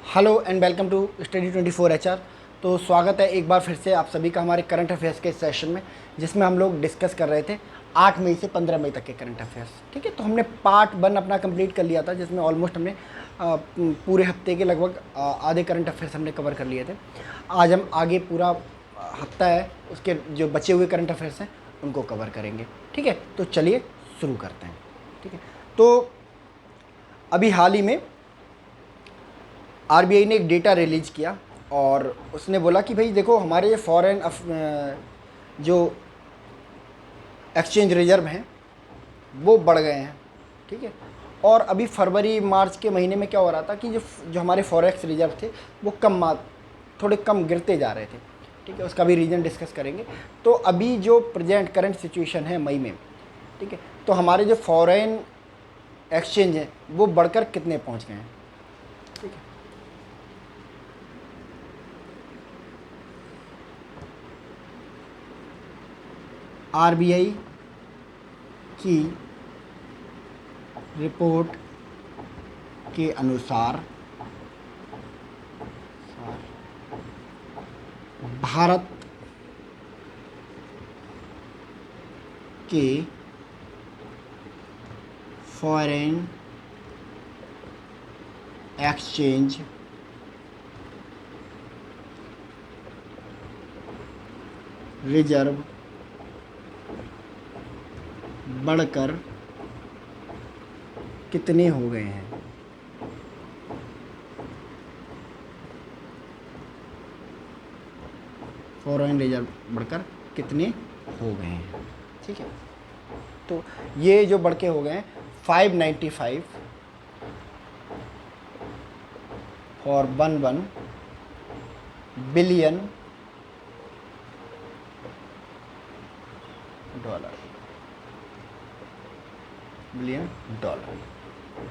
Hello and welcome to study 24 HR। तो स्वागत है एक बार फिर से आप सभी का हमारे करंट अफेयर्स के सेशन में, जिसमें हम लोग डिस्कस कर रहे थे 8 मई से 15 मई तक के करंट अफेयर्स। ठीक है, तो हमने पार्ट 1 अपना कंप्लीट कर लिया था, जिसमें ऑलमोस्ट हमने पूरे हफ्ते के लगभग आधे करंट अफेयर्स हमने कवर कर लिए थे। आज हम आगे पूरा हफ्ता है, उसके जो बचे हुए करंट अफेयर्स हैं उनको कवर करेंगे। ठीक है, तो चलिए शुरू करते हैं। ठीक है, तो अभी हाल ही में आरबीआई ने एक डेटा रिलीज किया और उसने बोला कि भाई देखो, हमारे ये फॉरेन जो एक्सचेंज रिजर्व हैं वो बढ़ गए हैं। ठीक है, और अभी फरवरी मार्च के महीने में क्या हो रहा था कि जो जो हमारे फॉरेक्स रिजर्व थे वो थोड़े कम गिरते जा रहे थे। ठीक है, उसका भी रीज़न डिस्कस करेंगे। तो अभी जो प्रेजेंट करंट सिचुएशन है मई में, ठीक है, तो हमारे जो फॉरेन एक्सचेंज हैं वो बढ़कर कितने पहुंच गए हैं। ठीक है, आरबीआई की रिपोर्ट के अनुसार भारत के फॉरेन एक्सचेंज रिजर्व बढ़कर कितने हो गए हैं। फॉरेन रिजर्व बढ़कर कितने हो गए हैं। ठीक है, तो ये जो बढ़ के हो गए हैं 595 for 11 billion dollar. Billion dollar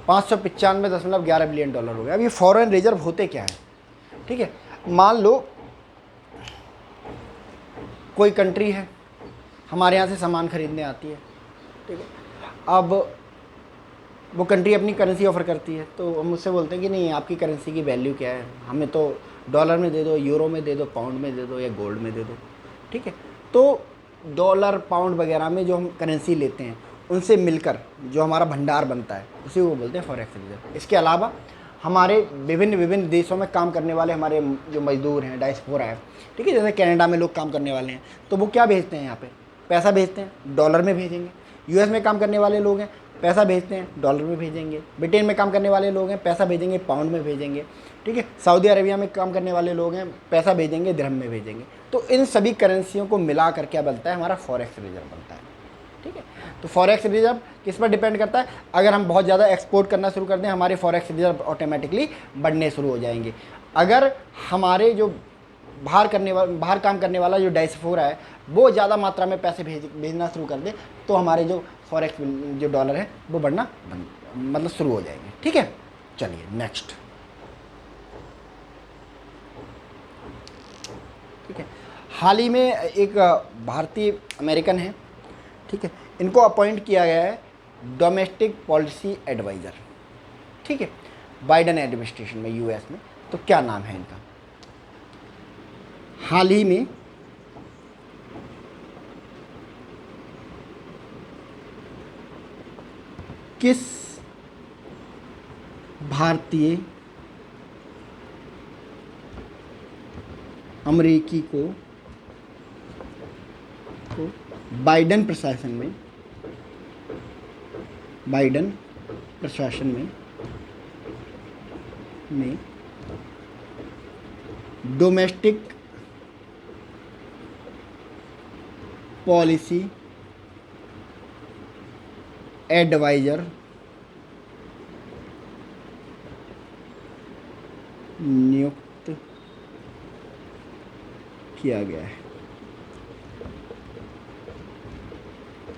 595.11 billion dollar हो गया। अब ये फॉरेन रिजर्व होते क्या है। ठीक है, मान लो कोई कंट्री है, हमारे यहाँ से सामान खरीदने आती है। ठीक है, अब वो कंट्री अपनी करेंसी ऑफ़र करती है, तो हम उससे बोलते हैं कि नहीं, आपकी करेंसी की वैल्यू क्या है, हमें तो डॉलर में दे दो, यूरो में दे दो, पाउंड में दे दो या गोल्ड में दे दो। ठीक है, तो डॉलर पाउंड वगैरह में जो हम करेंसी लेते हैं उनसे मिलकर जो हमारा भंडार बनता है उसी को बोलते हैं फॉरेक्स रिजर्व। इसके अलावा हमारे विभिन्न विभिन्न देशों में काम करने वाले हमारे जो मजदूर हैं, डायस्पोरा है, ठीक है, जैसे कनाडा में लोग काम करने वाले हैं, तो वो क्या भेजते हैं, यहाँ पे पैसा भेजते हैं, डॉलर में भेजेंगे। यूएस में काम करने वाले लोग हैं, पैसा भेजते हैं, डॉलर में भेजेंगे। ब्रिटेन में काम करने वाले लोग हैं, पैसा भेजेंगे, पाउंड में भेजेंगे। ठीक है, सऊदी अरेबिया में काम करने वाले लोग हैं, पैसा भेजेंगे, दिरहम में भेजेंगे। तो इन सभी करेंसियों को मिला कर क्या बनता है, हमारा फॉरेक्स रिजर्व बनता है। ठीक है, तो फॉरेक्स रिजर्व किस पर डिपेंड करता है, अगर हम बहुत ज़्यादा एक्सपोर्ट करना शुरू कर दें, हमारे फॉरेक्स रिजर्व ऑटोमेटिकली बढ़ने शुरू हो जाएंगे। अगर हमारे जो बाहर काम करने वाला जो डायस्पोरा है वो ज़्यादा मात्रा में पैसे भेजना शुरू कर दे, तो हमारे जो फॉरेक्स जो डॉलर है वो बढ़ना मतलब शुरू हो जाएंगे। ठीक है, चलिए नेक्स्ट। ठीक है, हाल ही में एक भारतीय अमेरिकन है, ठीक है, इनको अपॉइंट किया गया है डोमेस्टिक पॉलिसी एडवाइज़र। ठीक है, बाइडन एडमिनिस्ट्रेशन में, यूएस में। तो क्या नाम है इनका। हाल ही में किस भारतीय अमेरिकी को बाइडन प्रशासन में डोमेस्टिक पॉलिसी एडवाइज़र नियुक्त किया गया है।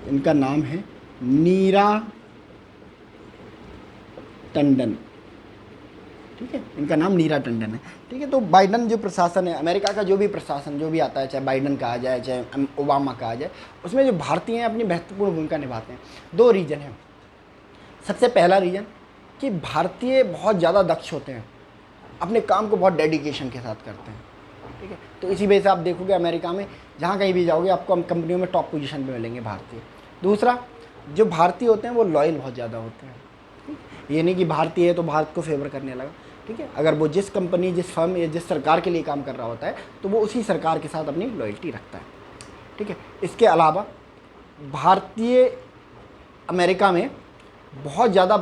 इनका नाम है नीरा टंडन। ठीक है, इनका नाम नीरा टंडन है। ठीक है, तो बाइडन जो प्रशासन है, अमेरिका का जो भी प्रशासन जो भी आता है, चाहे बाइडन कहा जाए चाहे ओबामा कहा जाए, उसमें जो भारतीय हैं अपनी महत्वपूर्ण भूमिका निभाते हैं। दो रीज़न हैं। सबसे पहला रीज़न कि भारतीय बहुत ज़्यादा दक्ष होते हैं। अपने काम को बहुत डेडिकेशन के साथ करते हैं, ठीक है। तो इसी वजह से आप देखोगे अमेरिका में जहाँ कहीं भी जाओगे आपको हम कंपनियों में टॉप पोजीशन पे मिलेंगे भारतीय। दूसरा, जो भारतीय होते हैं वो लॉयल बहुत ज़्यादा होते हैं, ठीक? ये नहीं कि भारतीय है तो भारत को फेवर करने लगा, ठीक है। अगर वो जिस कंपनी, जिस फर्म या जिस सरकार के लिए काम कर रहा होता है तो वो उसी सरकार के साथ अपनी लॉयल्टी रखता है, ठीक है। इसके अलावा भारतीय अमेरिका में बहुत ज़्यादा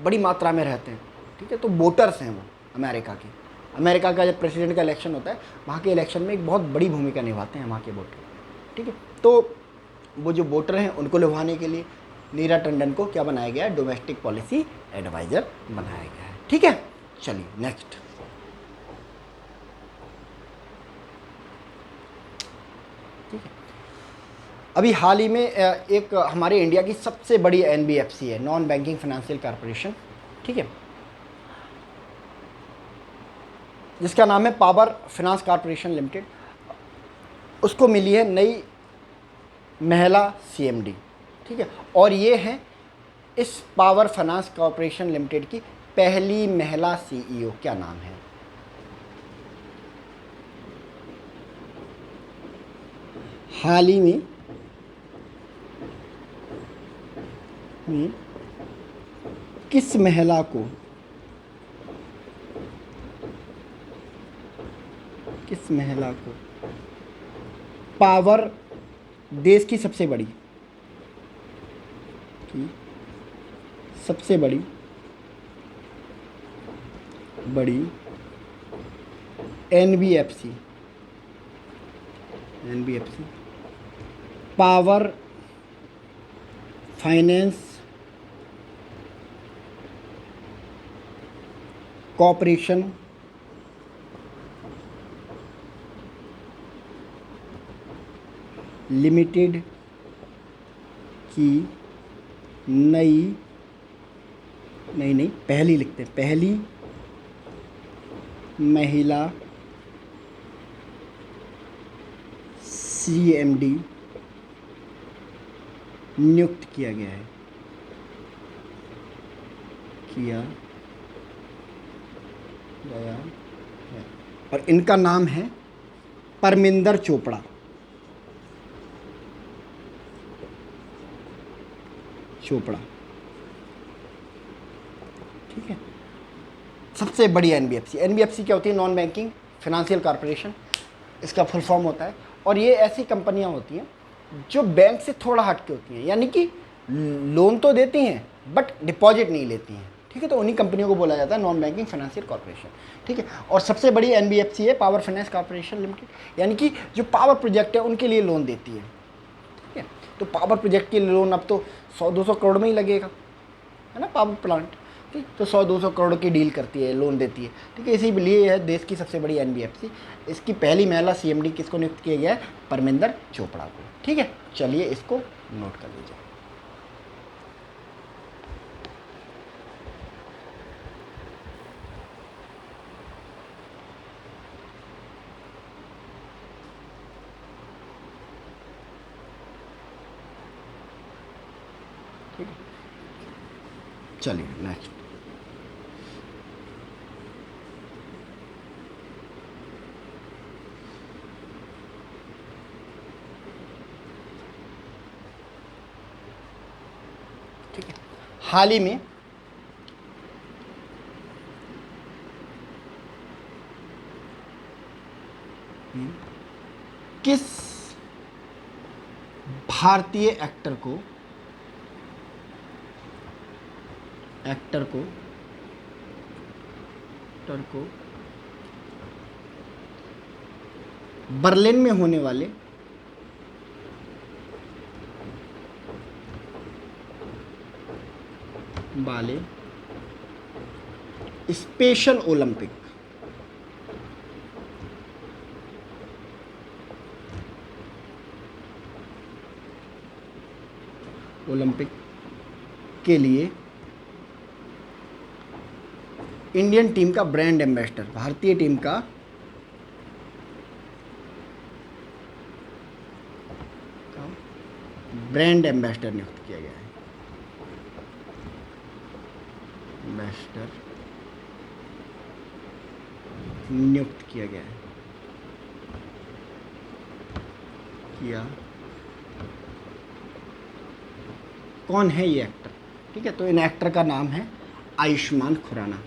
बड़ी मात्रा में रहते हैं, ठीक है। तो वोटर्स हैं वो अमेरिका के। अमेरिका का जब प्रेसिडेंट का इलेक्शन होता है, वहाँ के इलेक्शन में एक बहुत बड़ी भूमिका निभाते हैं वहाँ के वोटर, ठीक है। तो वो जो वोटर हैं उनको लुभाने के लिए नीरा टंडन को क्या बनाया गया है, डोमेस्टिक पॉलिसी एडवाइज़र बनाया गया है, ठीक है। चलिए नेक्स्ट। ठीक है, अभी हाल ही में एक हमारे इंडिया की सबसे बड़ी एनबीएफसी है, नॉन बैंकिंग फाइनेंशियल कॉरपोरेशन, ठीक है, जिसका नाम है पावर फाइनेंस कॉरपोरेशन लिमिटेड। उसको मिली है नई महिला सीएमडी, ठीक है। और ये है इस पावर फाइनेंस कॉरपोरेशन लिमिटेड की पहली महिला सीईओ। क्या नाम है? हाल ही में किस महिला को पावर, देश की सबसे बड़ी NBFC power finance corporation limited की पहली लिखते हैं, पहली महिला सीएमडी नियुक्त किया गया है, और इनका नाम है परमिंदर चोपड़ा। ठीक है, सबसे बड़ी एनबीएफसी क्या होती है? नॉन बैंकिंग फाइनेंशियल कॉरपोरेशन, इसका फुल फॉर्म होता है। और ये ऐसी कंपनियां होती हैं जो बैंक से थोड़ा हट के होती हैं, यानी कि लोन तो देती हैं बट डिपॉजिट नहीं लेती हैं, ठीक है। तो उन्हीं कंपनियों को बोला जाता है नॉन बैंकिंग फाइनेंशियल कॉरपोरेशन, ठीक है। और सबसे बड़ी एनबीएफसी है पावर फाइनेंस कॉरपोरेशन लिमिटेड, यानी कि जो पावर प्रोजेक्ट है उनके लिए लोन देती है, ठीक है। तो पावर प्रोजेक्ट के लिए लोन अब तो 100-200 करोड़ में ही लगेगा, है ना, पावर प्लांट, ठीक। तो 100-200 करोड़ की डील करती है, लोन देती है, ठीक है। इसीलिए है देश की सबसे बड़ी एनबीएफसी। इसकी पहली महिला सीएमडी किसको नियुक्त किया गया है? परमिंदर चोपड़ा को, ठीक है। चलिए इसको नोट कर लीजिए। ठीक है, चलिए नेक्स्ट। ठीक है, हाल ही में किस भारतीय एक्टर को बर्लिन में होने वाले स्पेशल ओलंपिक के लिए इंडियन टीम का ब्रांड एम्बेसडर, भारतीय टीम का ब्रांड एम्बेसडर नियुक्त किया गया है। एम्बेसडर नियुक्त किया गया है, किया। कौन है ये एक्टर? ठीक है, तो इन एक्टर का नाम है आयुष्मान खुराना।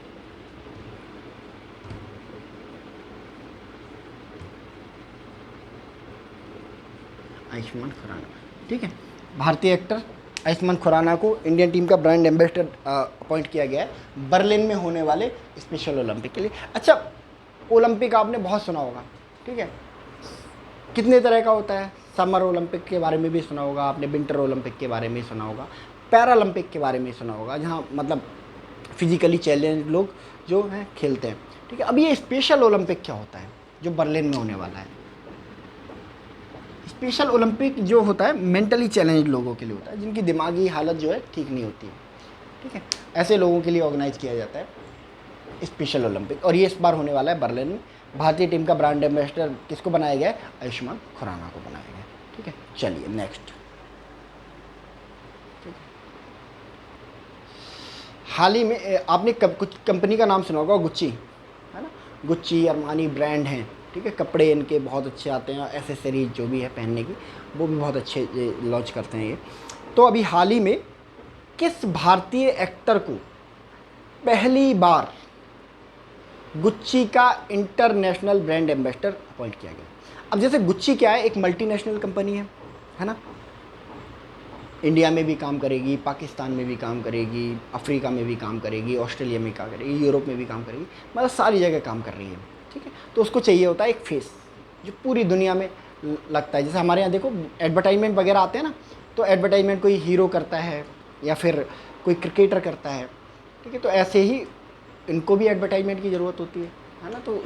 आयुष्मान खुराना, ठीक है। भारतीय एक्टर आयुष्मान खुराना को इंडियन टीम का ब्रांड एम्बेसडर अपॉइंट किया गया है बर्लिन में होने वाले स्पेशल ओलंपिक के लिए। अच्छा, ओलंपिक आपने बहुत सुना होगा, ठीक है। कितने तरह का होता है? समर ओलंपिक के बारे में भी सुना होगा आपने, विंटर ओलंपिक के बारे में सुना होगा, पैरालंपिक के बारे में सुना होगा, जहाँ मतलब फिजिकली चैलेंज लोग जो हैं खेलते हैं, ठीक है। अब ये स्पेशल ओलंपिक क्या होता है जो बर्लिन में होने वाला है? स्पेशल ओलंपिक जो होता है मेंटली चैलेंज लोगों के लिए होता है, जिनकी दिमागी हालत जो है ठीक नहीं होती है, ठीक है। ऐसे लोगों के लिए ऑर्गेनाइज किया जाता है स्पेशल ओलंपिक, और ये इस बार होने वाला है बर्लिन में। भारतीय टीम का ब्रांड एम्बेसडर किसको बनाया गया है? आयुष्मान खुराना को बनाया गया है, ठीक है। चलिए नेक्स्ट। हाल ही में आपने कुछ कंपनी का नाम सुना होगा, गुच्ची, है ना। गुच्ची अरमानी ब्रांड हैं, ठीक है। कपड़े इनके बहुत अच्छे आते हैं, एसेसरीज जो भी है पहनने की वो भी बहुत अच्छे लॉन्च करते हैं ये। तो अभी हाल ही में किस भारतीय एक्टर को पहली बार गुच्ची का इंटरनेशनल ब्रांड एम्बेसडर अपॉइंट किया गया? अब जैसे गुच्ची क्या है, एक मल्टीनेशनल कंपनी है ना। इंडिया में भी काम करेगी, पाकिस्तान में भी काम करेगी, अफ्रीका में भी काम करेगी, ऑस्ट्रेलिया में काम करेगी, यूरोप में भी काम करेगी, मतलब सारी जगह काम कर रही है, ठीक है। तो उसको चाहिए होता है एक फेस जो पूरी दुनिया में लगता है। जैसे हमारे यहाँ देखो एडवर्टाइजमेंट वगैरह आते हैं ना, तो एडवर्टाइजमेंट कोई हीरो करता है या फिर कोई क्रिकेटर करता है, ठीक है। तो ऐसे ही इनको भी एडवर्टाइजमेंट की ज़रूरत होती है ना। तो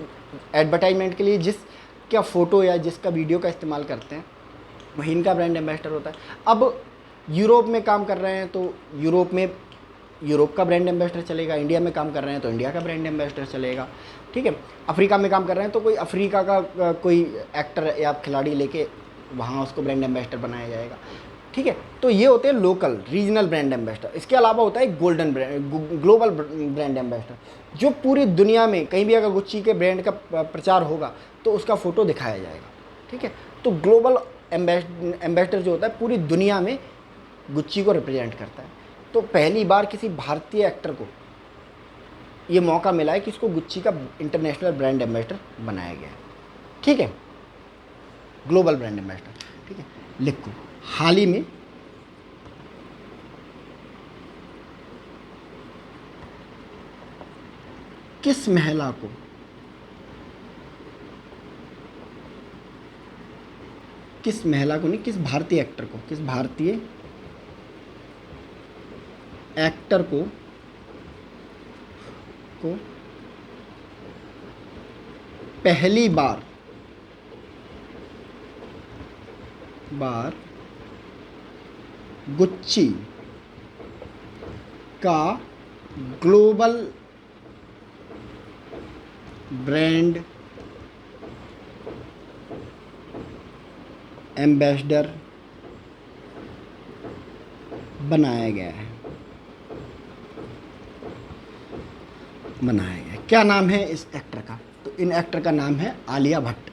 एडवर्टाइजमेंट के लिए जिसका फ़ोटो या जिसका वीडियो का इस्तेमाल करते हैं वही इनका ब्रांड एम्बेसडर होता है। अब यूरोप में काम कर रहे हैं तो यूरोप में यूरोप का ब्रांड एम्बेसडर चलेगा, इंडिया में काम कर रहे हैं तो इंडिया का ब्रांड एम्बेसडर चलेगा, ठीक है। अफ्रीका में काम कर रहे हैं तो कोई अफ्रीका का कोई एक्टर या खिलाड़ी लेके वहाँ उसको ब्रांड एम्बेसडर बनाया जाएगा, ठीक है। तो ये होते हैं लोकल रीजनल ब्रांड एम्बेसडर। इसके अलावा होता है गोल्डन ग्लोबल ब्रांड एम्बेसडर, जो पूरी दुनिया में कहीं भी अगर गुच्ची के ब्रांड का प्रचार होगा तो उसका फ़ोटो दिखाया जाएगा, ठीक है। तो ग्लोबल एम्बेसडर जो होता है पूरी दुनिया में गुच्ची को रिप्रेजेंट करता है। तो पहली बार किसी भारतीय एक्टर को ये मौका मिला है कि इसको गुच्ची का इंटरनेशनल ब्रांड एम्बेसडर बनाया गया है, ठीक है। ग्लोबल ब्रांड एम्बेसडर, ठीक है। लिखो, हाल ही में किस महिला को नहीं, किस भारतीय एक्टर को, किस भारतीय एक्टर को पहली बार गुच्ची का ग्लोबल ब्रांड एम्बेसडर बनाया गया है? क्या नाम है इस एक्टर का? तो इन एक्टर का नाम है आलिया भट्ट।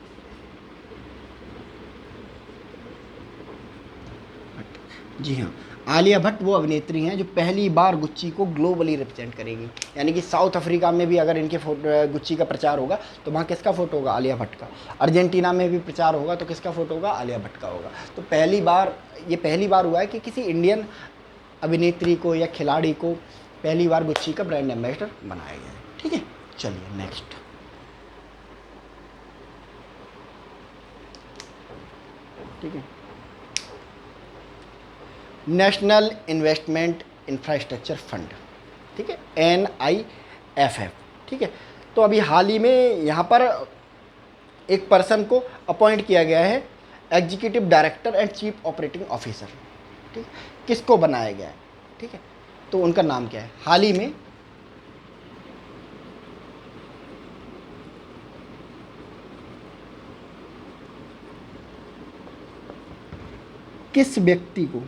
जी हाँ, आलिया भट्ट वो अभिनेत्री हैं जो पहली बार गुच्ची को ग्लोबली रिप्रेजेंट करेगी। यानी कि साउथ अफ्रीका में भी अगर इनके फोटो गुच्ची का प्रचार होगा तो वहाँ किसका फ़ोटो होगा? आलिया भट्ट का। अर्जेंटीना में भी प्रचार होगा तो किसका फ़ोटो होगा? आलिया भट्ट का होगा। तो पहली बार हुआ है कि किसी इंडियन अभिनेत्री को या खिलाड़ी को पहली बार गुच्ची का ब्रांड एम्बेसडर बनाया गया है, ठीक है। चलिए नेक्स्ट। ठीक है, नेशनल इन्वेस्टमेंट इंफ्रास्ट्रक्चर फंड, ठीक है, NIFF, ठीक है। तो अभी हाल ही में यहाँ पर एक पर्सन को अपॉइंट किया गया है executive director and chief operating officer, ठीक। किसको बनाया गया है? ठीक है, तो उनका नाम क्या है? हाल ही में किस व्यक्ति को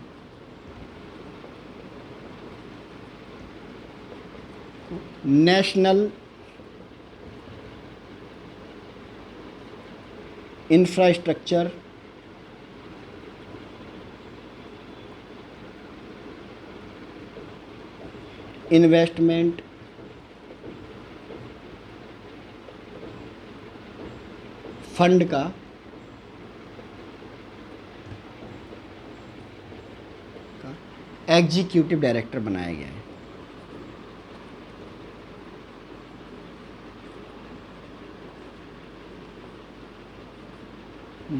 नेशनल इंफ्रास्ट्रक्चर इन्वेस्टमेंट फंड का एग्जीक्यूटिव डायरेक्टर बनाया गया है।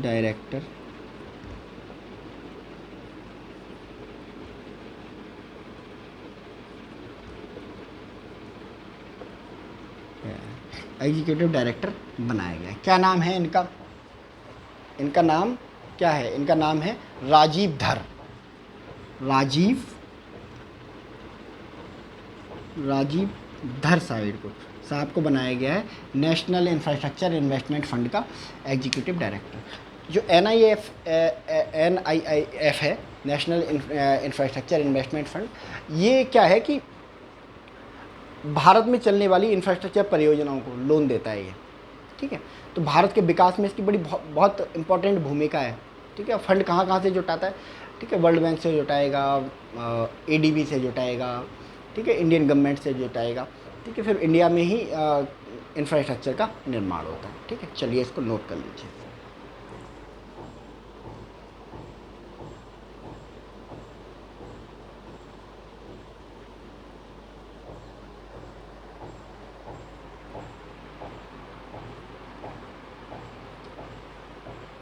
डायरेक्टर एग्जीक्यूटिव डायरेक्टर बनाया गया है। क्या नाम है इनका? इनका नाम क्या है? इनका नाम है राजीव धर। राजीव धर साहब को बनाया गया है नेशनल इंफ्रास्ट्रक्चर इन्वेस्टमेंट फंड का एग्जीक्यूटिव डायरेक्टर। जो NIF है, नेशनल इंफ्रास्ट्रक्चर इन्वेस्टमेंट फंड, ये क्या है कि भारत में चलने वाली इंफ्रास्ट्रक्चर परियोजनाओं को लोन देता है ये। ठीक है, तो भारत के विकास में इसकी बड़ी बहुत इंपॉर्टेंट भूमिका है। ठीक है, फंड कहाँ कहाँ से जुटाता है? ठीक है, वर्ल्ड बैंक से जुटाएगा, ADB से जुटाएगा, ठीक है, इंडियन गवर्नमेंट से जुटाएगा। ठीक है, फिर इंडिया में ही इंफ्रास्ट्रक्चर का निर्माण होता है। ठीक है, चलिए इसको नोट कर लीजिए।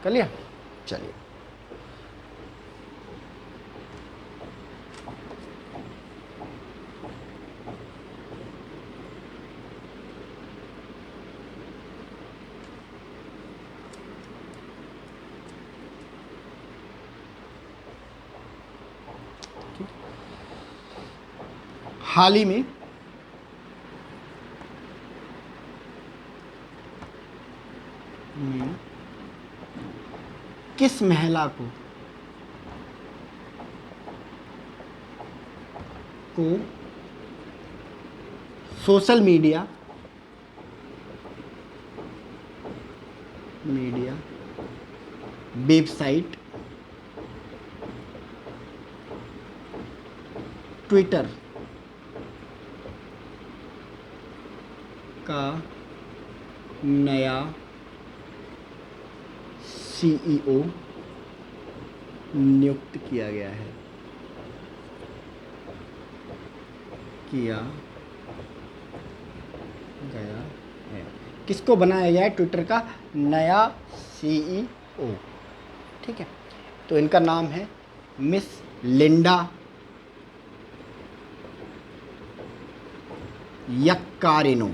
कर लिया? चलिए, हाल ही में किस महिला को सोशल मीडिया वेबसाइट ट्विटर का नया CEO नियुक्त किया गया है? किसको बनाया गया है ट्विटर का नया CEO? ठीक है, तो इनका नाम है मिस लिंडा यक्कारिनो।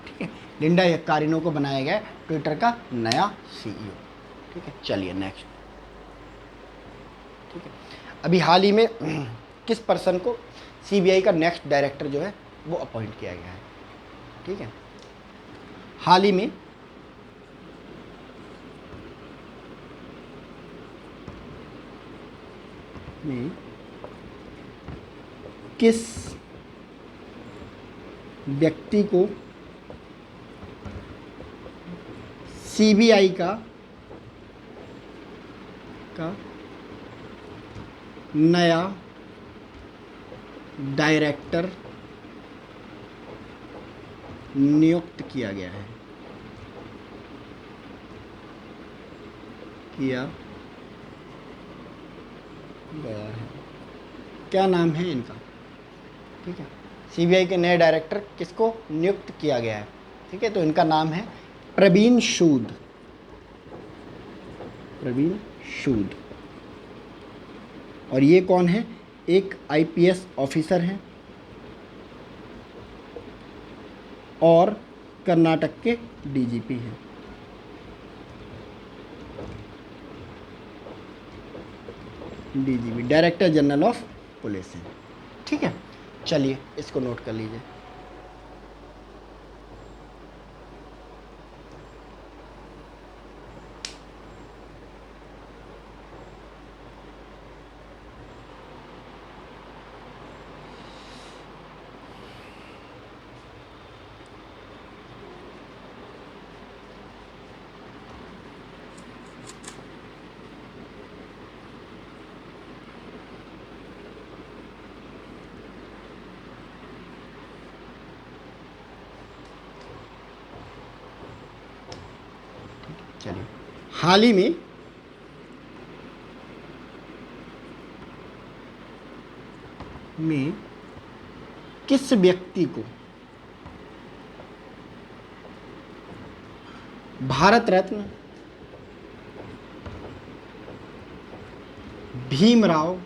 ठीक है, लिंडा यक्कारिनो को बनाया गया ट्विटर का नया CEO। ठीक है, चलिए नेक्स्ट। ठीक है, अभी हाल ही में किस पर्सन को CBI का नेक्स्ट डायरेक्टर जो है वो अपॉइंट किया गया है? ठीक है, हाल ही में किस व्यक्ति को CBI का नया डायरेक्टर नियुक्त किया गया है? क्या नाम है इनका? ठीक है, CBI के नए डायरेक्टर किसको नियुक्त किया गया है? ठीक है, तो इनका नाम है प्रवीण सूद। और ये कौन है? एक IPS ऑफिसर हैं और कर्नाटक के DGP हैं। DGP director general of police हैं। ठीक है, चलिए इसको नोट कर लीजिए। चलिए, हाल ही में किस व्यक्ति को भारत रत्न भीमराव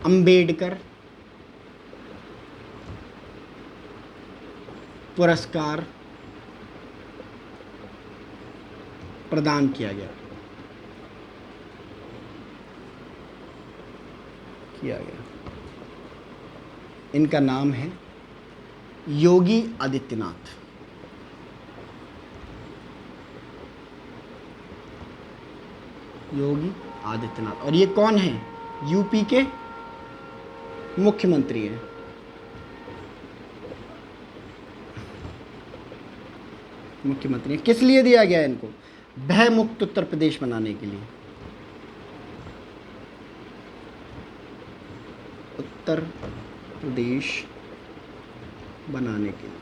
अंबेडकर पुरस्कार प्रदान किया गया? इनका नाम है योगी आदित्यनाथ। योगी आदित्यनाथ। और ये कौन है? यूपी के मुख्यमंत्री हैं। मुख्यमंत्री हैं। किस लिए दिया गया इनको? भय मुक्त उत्तर प्रदेश बनाने के लिए। उत्तर प्रदेश बनाने के लिए,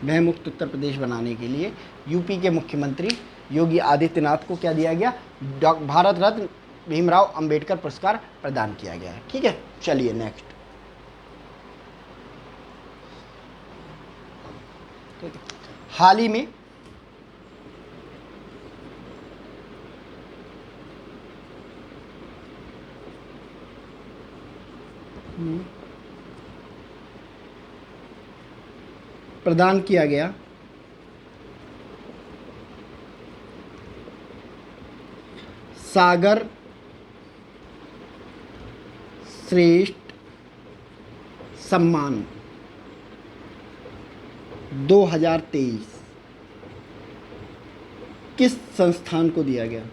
भय मुक्त उत्तर प्रदेश बनाने के लिए यूपी के मुख्यमंत्री योगी आदित्यनाथ को क्या दिया गया? भारत रत्न भीमराव अंबेडकर पुरस्कार प्रदान किया गया है। ठीक है, चलिए नेक्स्ट। हाल ही में प्रदान किया गया सागर श्रेष्ठ सम्मान 2023 किस संस्थान को दिया गया?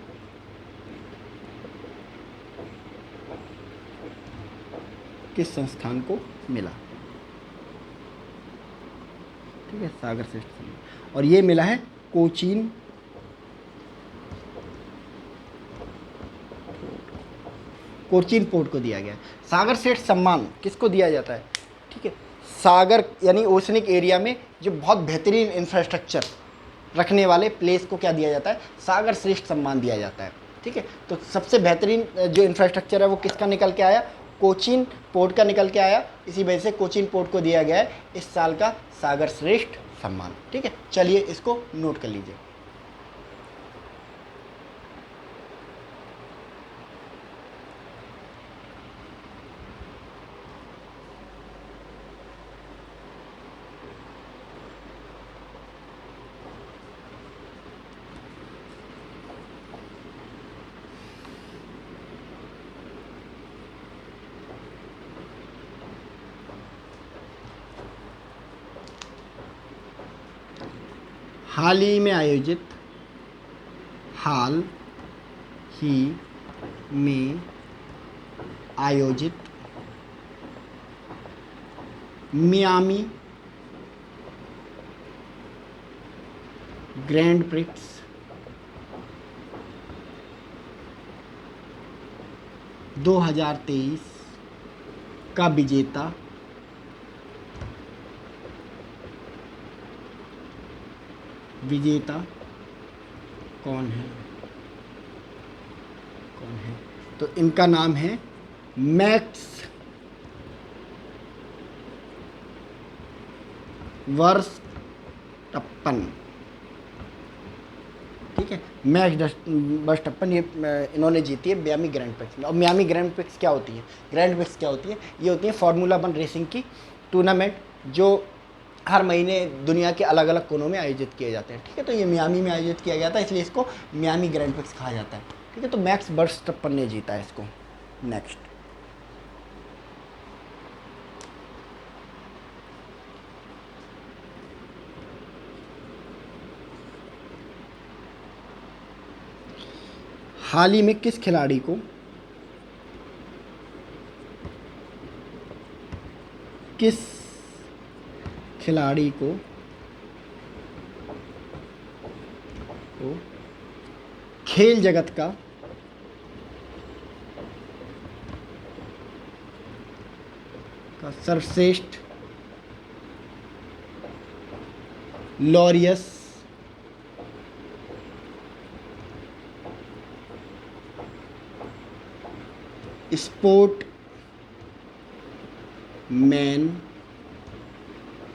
किस संस्थान को मिला? ठीक है, सागर श्रेष्ठ सम्मान। और ये मिला है कोचीन पोर्ट को दिया गया। सागर श्रेष्ठ सम्मान किसको दिया जाता है? ठीक है, सागर यानी ओशनिक एरिया में जो बहुत बेहतरीन इंफ्रास्ट्रक्चर रखने वाले प्लेस को क्या दिया जाता है? सागर श्रेष्ठ सम्मान दिया जाता है। ठीक है, तो सबसे बेहतरीन जो इंफ्रास्ट्रक्चर है वो किसका निकल के आया? कोचीन पोर्ट का निकल के आया। इसी वजह से कोचीन पोर्ट को दिया गया है इस साल का सागर श्रेष्ठ सम्मान। ठीक है, चलिए इसको नोट कर लीजिए। हाल ही में आयोजित मियामी ग्रैंड प्रिक्स 2023 का विजेता कौन है? तो इनका नाम है मैक्स वर्स्टप्पन। ठीक है, मैक्स वर्स्टप्पन ये इन्होंने जीती है मियामी ग्रैंड प्रिक्स में। और मियामी ग्रैंड प्रिक्स क्या होती है? ग्रैंड प्रिक्स क्या होती है? ये होती है फार्मूला 1 रेसिंग की टूर्नामेंट जो हर महीने दुनिया के अलग अलग कोनों में आयोजित किए जाते हैं। ठीक है, तो ये मियामी में आयोजित किया गया था, इसलिए इसको मियामी ग्रैंड प्रिक्स कहा जाता है। ठीक है, तो मैक्स वर्स्टप्पन ने जीता है इसको। नेक्स्ट, हाल ही में किस खिलाड़ी को खेल जगत का का सर्वश्रेष्ठ Laureus sport man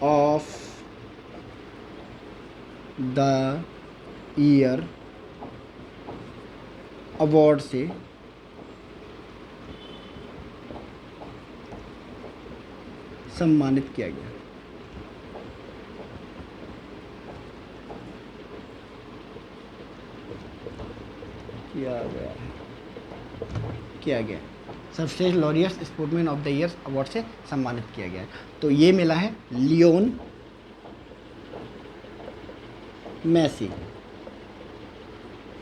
of the year award से सम्मानित किया गया। किया गया सर्वश्रेष्ठ Laureus sportsman of the year award से सम्मानित किया गया है। तो ये मिला है लियोन मेसी,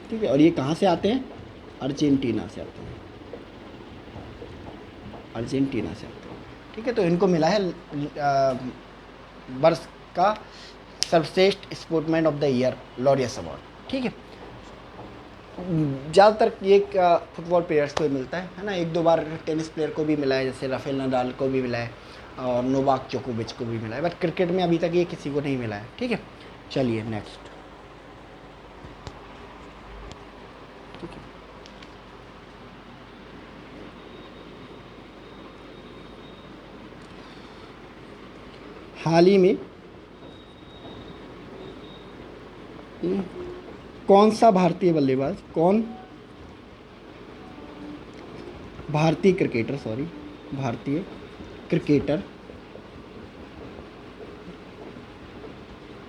ठीक है। और ये कहाँ से आते हैं? अर्जेंटीना से आते हैं, अर्जेंटीना से आते हैं, ठीक है। तो इनको मिला है वर्ष का सर्वश्रेष्ठ sportsman of the year Laureus award, ठीक है। ज़्यादातर ये फुटबॉल प्लेयर्स को ही मिलता है ना। एक दो बार टेनिस प्लेयर को भी मिला है, जैसे राफेल नडाल को भी मिला है और नोवाक जोकोविच को भी मिला है, बट क्रिकेट में अभी तक ये किसी को नहीं मिला है, ठीक है। चलिए नेक्स्ट, ठीक है। हाल ही में कौन सा भारतीय बल्लेबाज, कौन भारतीय क्रिकेटर, सॉरी भारतीय क्रिकेटर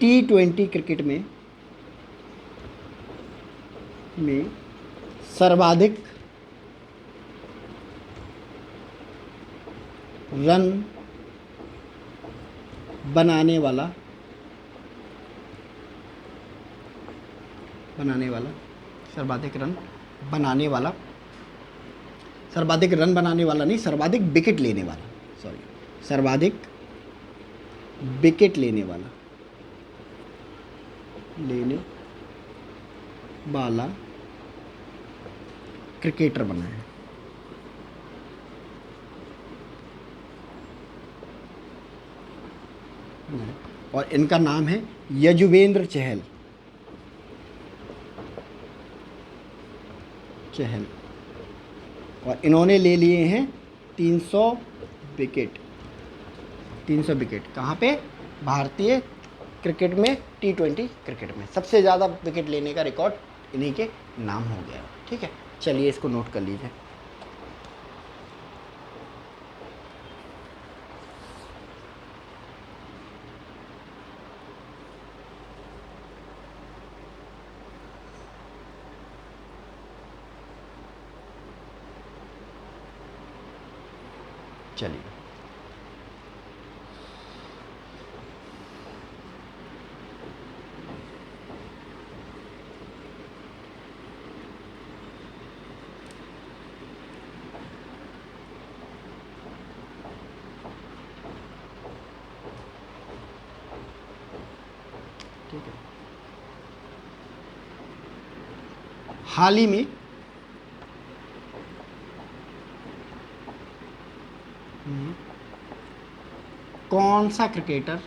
T20 क्रिकेट में सर्वाधिक रन बनाने वाला सर्वाधिक रन बनाने वाला नहीं, सर्वाधिक विकेट लेने वाला, सॉरी सर्वाधिक विकेट लेने वाला क्रिकेटर बना है। और इनका नाम है यजुवेंद्र चहल। और इन्होंने ले लिए हैं 300 विकेट। कहाँ पे? भारतीय क्रिकेट में, T20 क्रिकेट में सबसे ज़्यादा विकेट लेने का रिकॉर्ड इन्हीं के नाम हो गया, ठीक है। चलिए इसको नोट कर लीजिए। चलिए ठीक है। हाल ही में कौन सा क्रिकेटर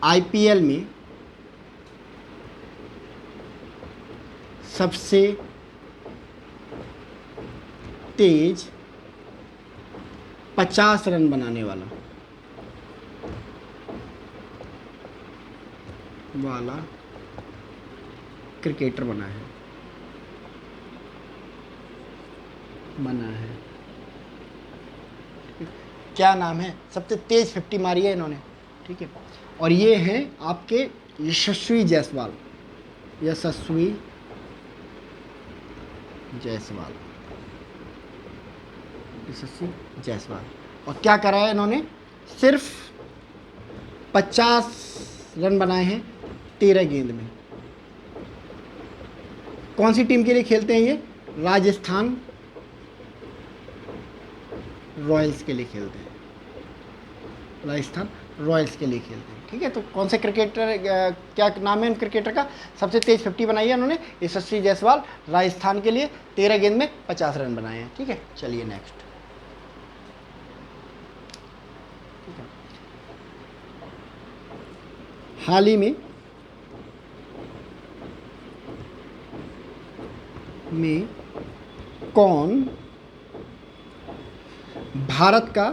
IPL में सबसे तेज 50 रन बनाने वाला क्रिकेटर बना है। क्या नाम है? सबसे तेज 50 मारी है इन्होंने, ठीक है। और ये हैं आपके यशस्वी जायसवाल। और क्या करा है इन्होंने? सिर्फ 50 रन बनाए हैं 13 गेंद में। कौन सी टीम के लिए खेलते हैं ये? राजस्थान रॉयल्स के लिए खेलते हैं। ठीक है, तो कौन से क्रिकेटर, क्या नाम है उन क्रिकेटर का, सबसे तेज 50 बनाई है उन्होंने, यशस्वी जायसवाल, राजस्थान के लिए 13 गेंद में 50 रन बनाए हैं। ठीक है, चलिए नेक्स्ट। ठीक है, हाल ही में कौन भारत का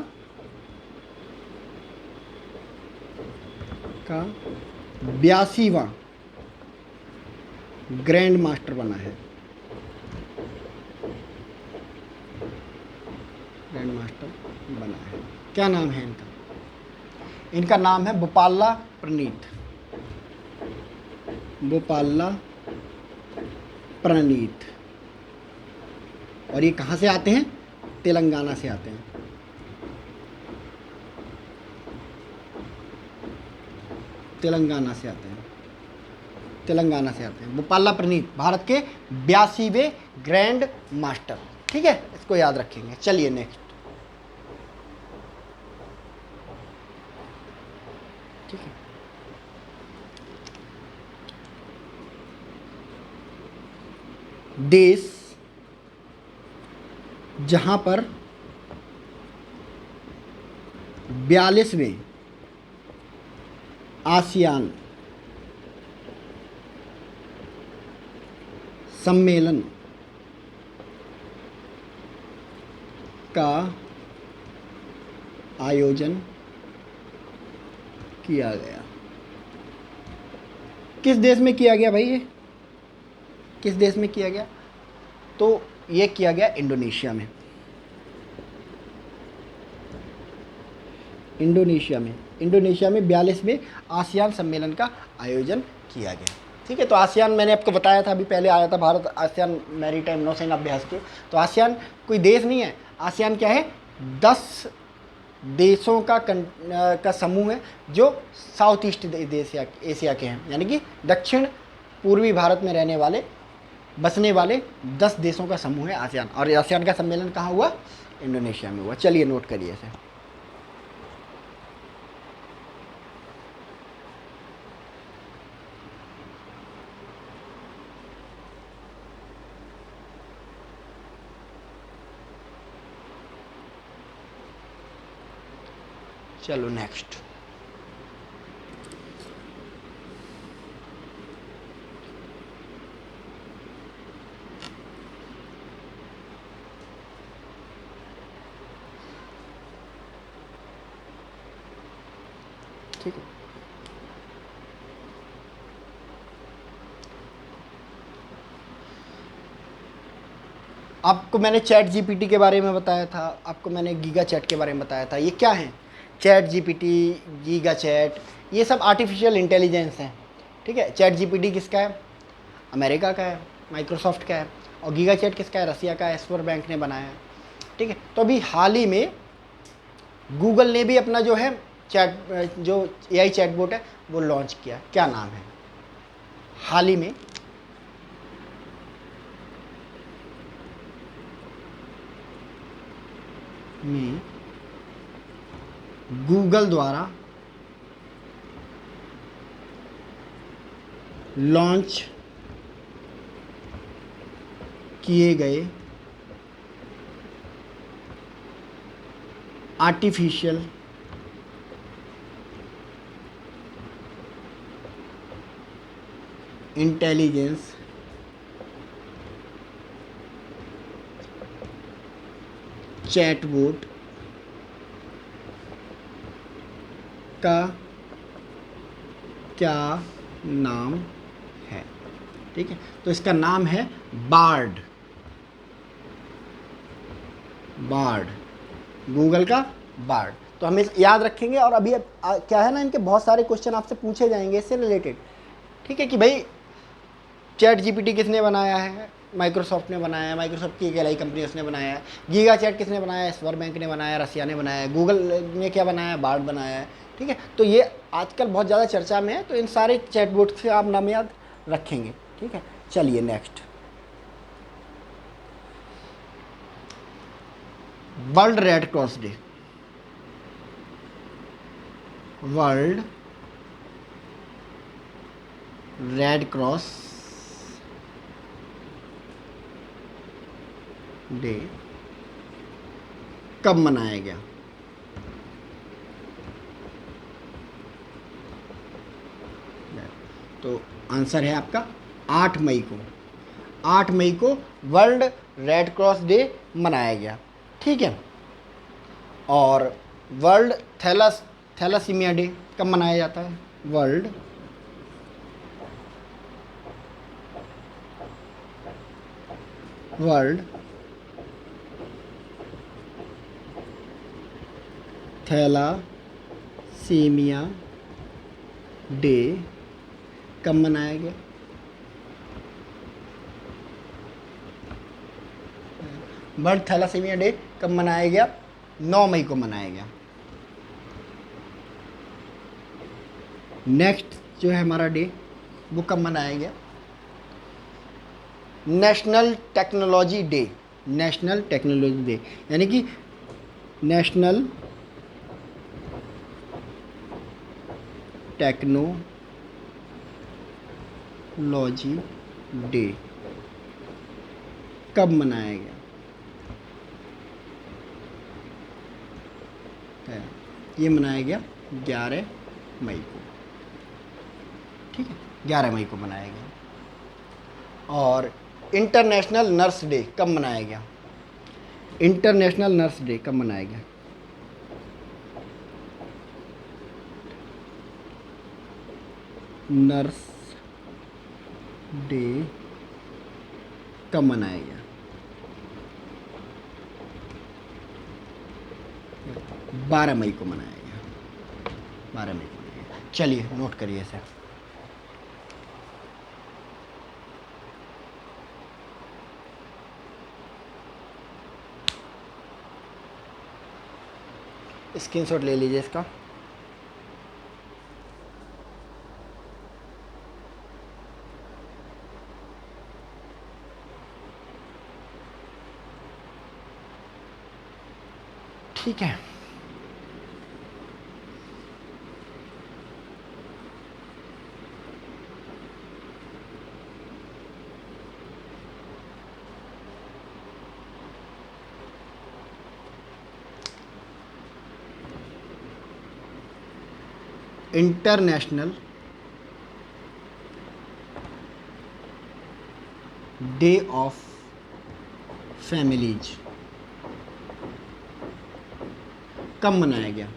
82वां ग्रैंड मास्टर बना है? ग्रैंड मास्टर बना है, क्या नाम है इनका? इनका नाम है बोपाल्ला प्रणीत। बोपाल्ला प्रणीत। और ये कहाँ से आते हैं? तेलंगाना से आते हैं। तेलंगाना से आते हैं, तेलंगाना से आते हैं। बोपाल्ला प्रणीत भारत के 82वें ग्रैंड मास्टर। ठीक है, इसको याद रखेंगे। चलिए नेक्स्ट। ठीक है, देश जहां पर 42वें आसियान सम्मेलन का आयोजन किया गया। किस देश में किया गया भाई? ये किस देश में किया गया? तो ये किया गया इंडोनेशिया में। इंडोनेशिया में 42वें आसियान सम्मेलन का आयोजन किया गया। ठीक है, तो आसियान मैंने आपको बताया था, अभी पहले आया था भारत आसियान मैरीटाइम नौसेना अभ्यास के। तो आसियान कोई देश नहीं है, आसियान क्या है? 10 देशों का समूह है जो साउथ ईस्ट एशिया के हैं, यानी कि दक्षिण पूर्वी भारत में रहने वाले, बसने वाले 10 देशों का समूह है आसियान। और आसियान का सम्मेलन कहाँ हुआ? इंडोनेशिया में हुआ। चलिए नोट करिए इसे। चलो नेक्स्ट। ठीक है, आपको मैंने चैट जीपीटी के बारे में बताया था, आपको मैंने गीगा चैट के बारे में बताया था। ये क्या है? चैट जीपीटी, गीगा चैट, ये सब आर्टिफिशियल इंटेलिजेंस हैं। ठीक है, चैट जीपीटी किसका है? अमेरिका का है, माइक्रोसॉफ्ट का है। और गीगा चैट किसका है? रसिया का है, स्वर बैंक ने बनाया है। ठीक है, तो अभी हाल ही में गूगल ने भी अपना जो है चैट, जो एआई चैटबॉट है वो लॉन्च किया। क्या नाम है? हाल ही में गूगल द्वारा लॉन्च किए गए आर्टिफिशियल इंटेलिजेंस चैटबॉट का क्या नाम है? ठीक है, तो इसका नाम है बार्ड। बार्ड, गूगल का बार्ड। तो हमें याद रखेंगे। और अभी क्या है ना, इनके बहुत सारे क्वेश्चन आपसे पूछे जाएंगे इससे रिलेटेड। ठीक है, कि भाई चैट जीपीटी किसने बनाया है? माइक्रोसॉफ्ट ने बनाया है, माइक्रोसॉफ्ट की एक एआई कंपनी उसने बनाया है। गीगा चैट किसने बनाया है? स्वर बैंक ने बनाया है, रसिया ने बनाया है। गूगल ने क्या बनाया है? बार्ड बनाया है। ठीक है, तो ये आजकल बहुत ज़्यादा चर्चा में है, तो इन सारे चैटबॉट से आप नाम याद रखेंगे। ठीक है, चलिए next. World red cross day. World red cross day कब मनाया गया? तो आंसर है आपका 8 मई को। 8 मई को वर्ल्ड रेड क्रॉस डे मनाया गया, ठीक है। और वर्ल्ड थैलासीमिया डे कब मनाया जाता है? वर्ल्ड थैलासीमिया डे कब मनाया गया? वर्ल्ड थैलासीमिया डे कब मनाया गया? 9 मई को मनाया गया। नेक्स्ट जो है हमारा डे वो कब मनाया गया? National technology day. National technology day यानी कि नेशनल टेक्नोलॉजी डे कब मनाया गया? ये मनाया गया 11 मई को, ठीक है, 11 मई को मनाया गया। और इंटरनेशनल नर्स डे कब मनाया गया? इंटरनेशनल नर्स डे कब मनाया गया? नर्स डे कब मनाया गया? 12 मई को मनाया गया। 12 मई को मनाया गया। चलिए नोट करिए इसे। स्क्रीनशॉट ले लीजिए इसका। ठीक है, इंटरनेशनल डे ऑफ फैमिलीज कब मनाया गया?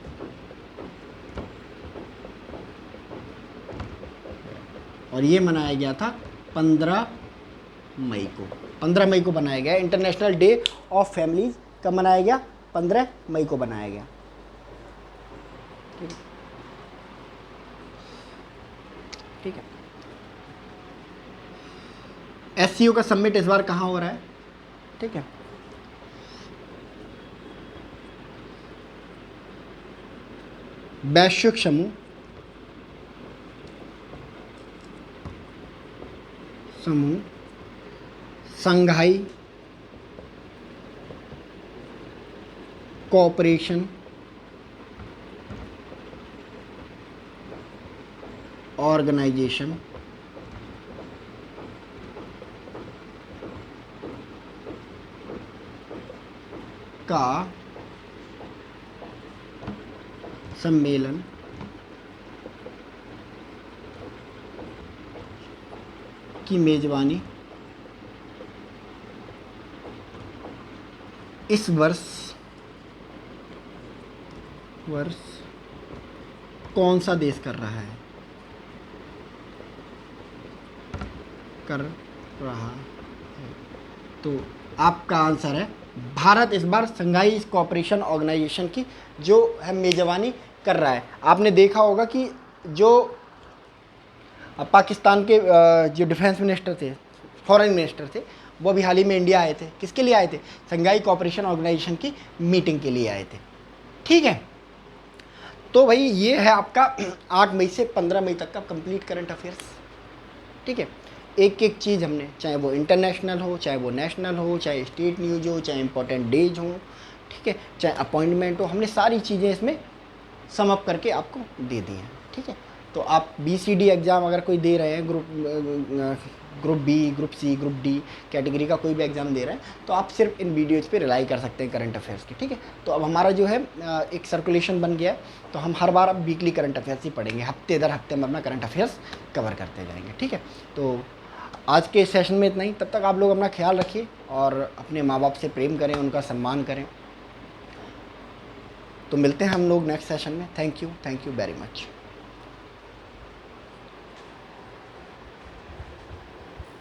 और ये मनाया गया था 15 मई को। 15 मई को बनाया गया। इंटरनेशनल डे ऑफ फैमिलीज कब मनाया गया? 15 मई को बनाया गया। ठीक है। एससीओ का समिट इस बार कहाँ हो रहा है? ठीक है, वैश्विक समूह संघाई कोऑपरेशन ऑर्गेनाइजेशन का सम्मेलन की मेजबानी इस वर्ष कौन सा देश कर रहा है? तो आपका आंसर है भारत इस बार संघाई कोऑपरेशन ऑर्गेनाइजेशन की जो है मेजबानी कर रहा है। आपने देखा होगा कि जो पाकिस्तान के जो डिफेंस मिनिस्टर थे, फॉरेन मिनिस्टर थे, वो अभी हाल ही में इंडिया आए थे। किसके लिए आए थे? संघाई कोऑपरेशन ऑर्गेनाइजेशन की मीटिंग के लिए आए थे। ठीक है, तो भाई ये है आपका 8 मई से 15 मई तक का कंप्लीट करंट अफेयर्स। ठीक है, एक एक चीज़ हमने, चाहे वो इंटरनेशनल हो, चाहे वो नेशनल हो, चाहे स्टेट न्यूज़ हो, चाहे इंपॉर्टेंट डेज हो, ठीक है, चाहे अपॉइंटमेंट हो, हमने सारी चीज़ें इसमें सम अप करके आपको दे दी हैं। ठीक है, तो आप BCD एग्ज़ाम अगर कोई दे रहे हैं, group B, group C, group D category का कोई भी एग्ज़ाम दे रहे हैं, तो आप सिर्फ इन वीडियोज़ पे रिलाई कर सकते हैं करंट अफेयर्स की, ठीक है। तो अब हमारा जो है एक सर्कुलेशन बन गया है, तो हम हर बार अब वीकली करंट अफेयर्स ही पढ़ेंगे, हफ्ते दर हफ्ते हम अपना करंट अफेयर्स कवर करते जाएंगे, ठीक है। तो आज के सेशन में इतना ही। तब तक आप लोग अपना ख्याल रखिए और अपने माँ बाप से प्रेम करें, उनका सम्मान करें। तो मिलते हैं हम लोग नेक्स्ट सेशन में। Thank you very much.